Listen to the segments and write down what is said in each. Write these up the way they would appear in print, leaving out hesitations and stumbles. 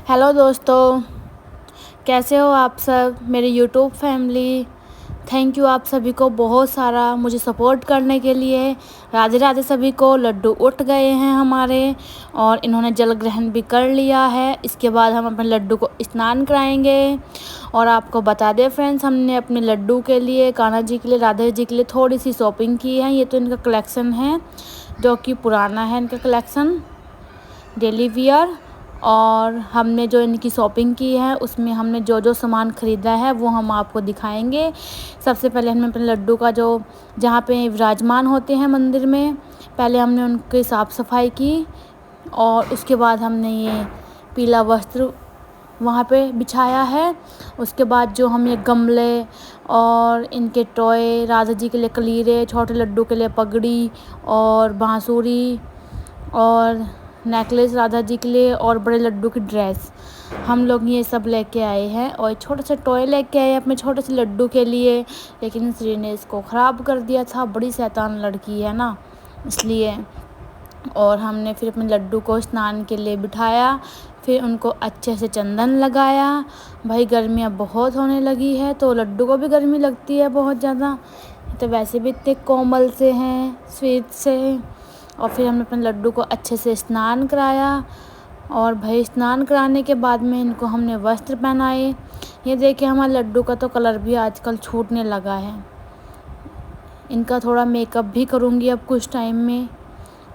Hello दोस्तों, कैसे हो आप सब मेरी यूट्यूब फैमिली। थैंक यू आप सभी को बहुत सारा मुझे सपोर्ट करने के लिए। राधे राधे सभी को। लड्डू उठ गए हैं हमारे और इन्होंने जल ग्रहण भी कर लिया है। इसके बाद हम अपने लड्डू को स्नान कराएंगे। और आपको बता दें फ्रेंड्स, हमने अपने लड्डू के लिए, कान्हा जी के लिए, राधा जी के लिए थोड़ी सी शॉपिंग की है। ये तो इनका कलेक्शन है जो कि पुराना है, इनका कलेक्शन डेली वियर। और हमने जो इनकी शॉपिंग की है उसमें हमने जो जो सामान ख़रीदा है वो हम आपको दिखाएंगे। सबसे पहले हमने अपने लड्डू का जो जहाँ पे विराजमान होते हैं मंदिर में, पहले हमने उनकी साफ़ सफाई की। और उसके बाद हमने ये पीला वस्त्र वहाँ पे बिछाया है। उसके बाद जो हम ये गमले और इनके टॉय, राधा जी के लिए कलीरे, छोटे लड्डू के लिए पगड़ी और बांसुरी और नेकलेस राधा जी के लिए और बड़े लड्डू की ड्रेस, हम लोग ये सब लेके आए हैं। और छोटे से टॉय लेके आए अपने छोटे से लड्डू के लिए, लेकिन श्री ने इसको ख़राब कर दिया था। बड़ी शैतान लड़की है ना, इसलिए। और हमने फिर अपने लड्डू को स्नान के लिए बिठाया, फिर उनको अच्छे से चंदन लगाया। भाई गर्मियाँ बहुत होने लगी है तो लड्डू को भी गर्मी लगती है बहुत ज़्यादा, तो वैसे भी इतने कोमल से हैं, स्वीट से। और फिर हमने अपने लड्डू को अच्छे से स्नान कराया। और भाई स्नान कराने के बाद में इनको हमने वस्त्र पहनाए। ये देखिए हमारे लड्डू का तो कलर भी आजकल छूटने लगा है। इनका थोड़ा मेकअप भी करूँगी अब कुछ टाइम में।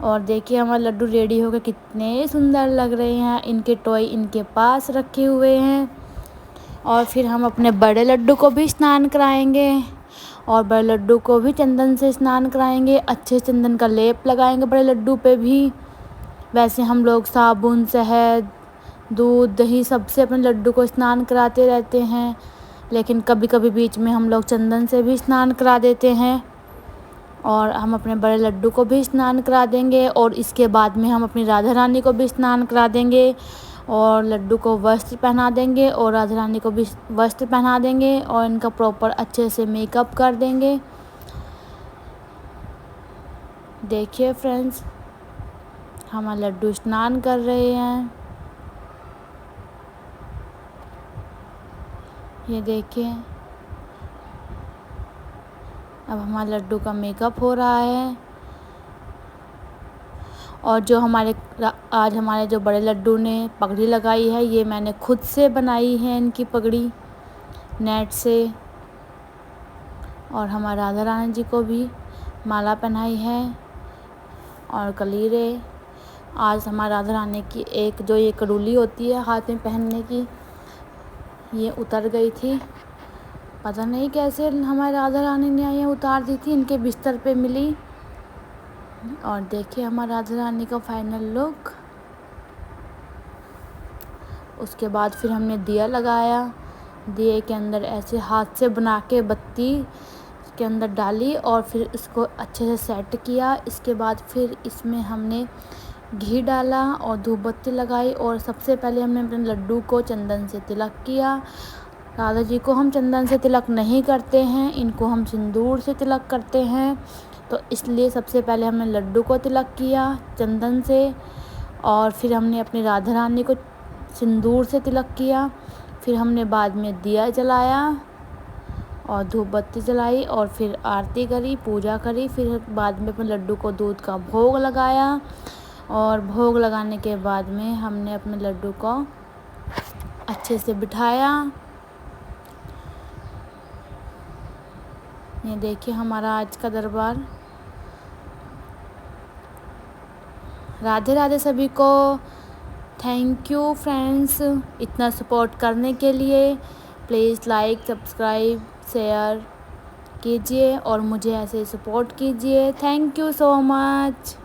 और देखिए हमारे लड्डू रेडी हो गए, कितने सुंदर लग रहे हैं। इनके टॉय इनके पास रखे हुए हैं। और फिर हम अपने बड़े लड्डू को भी स्नान कराएंगे और बड़े लड्डू को भी चंदन से स्नान कराएंगे। अच्छे से चंदन का लेप लगाएंगे बड़े लड्डू पे भी। वैसे हम लोग साबुन, शहद, दूध, दही सबसे अपने लड्डू को स्नान कराते रहते हैं, लेकिन कभी कभी बीच में हम लोग चंदन से भी स्नान करा देते हैं। और हम अपने बड़े लड्डू को भी स्नान करा देंगे और इसके बाद में हम अपनी राधा रानी को भी स्नान करा देंगे और लड्डू को वस्त्र पहना देंगे और राधा रानी को भी वस्त्र पहना देंगे और इनका प्रॉपर अच्छे से मेकअप कर देंगे। देखिए फ्रेंड्स, हमारे लड्डू स्नान कर रहे हैं। ये देखिए, अब हमारे लड्डू का मेकअप हो रहा है। और जो आज हमारे जो बड़े लड्डू ने पगड़ी लगाई है, ये मैंने खुद से बनाई है इनकी पगड़ी नेट से। और हमारे राधा रानी जी को भी माला पहनाई है और कलीरे। आज हमारे राधा रानी की एक जो ये कड़ूली होती है हाथ में पहनने की, ये उतर गई थी। पता नहीं कैसे हमारे राधा रानी ने ये उतार दी थी, इनके बिस्तर पे मिली। और देखिए हमारा राधा रानी का फाइनल लुक। उसके बाद फिर हमने दिया लगाया। दिए के अंदर ऐसे हाथ से बना के बत्ती के अंदर डाली और फिर इसको अच्छे से सेट किया। इसके बाद फिर इसमें हमने घी डाला और धूप बत्ती लगाई। और सबसे पहले हमने अपने लड्डू को चंदन से तिलक किया। राधा जी को हम चंदन से तिलक नहीं करते हैं, इनको हम सिंदूर से तिलक करते हैं, तो इसलिए सबसे पहले हमने लड्डू को तिलक किया चंदन से। और फिर हमने अपनी राधा रानी को सिंदूर से तिलक किया। फिर हमने बाद में दिया जलाया और धूप बत्ती जलाई और फिर आरती करी, पूजा करी। फिर बाद में अपने लड्डू को दूध का भोग लगाया। और भोग लगाने के बाद में हमने अपने लड्डू को अच्छे से बिठाया। ये देखिए हमारा आज का दरबार। राधे राधे सभी को। थैंक यू फ्रेंड्स इतना सपोर्ट करने के लिए। प्लीज़ लाइक, सब्सक्राइब, शेयर कीजिए और मुझे ऐसे सपोर्ट कीजिए। Thank you so much.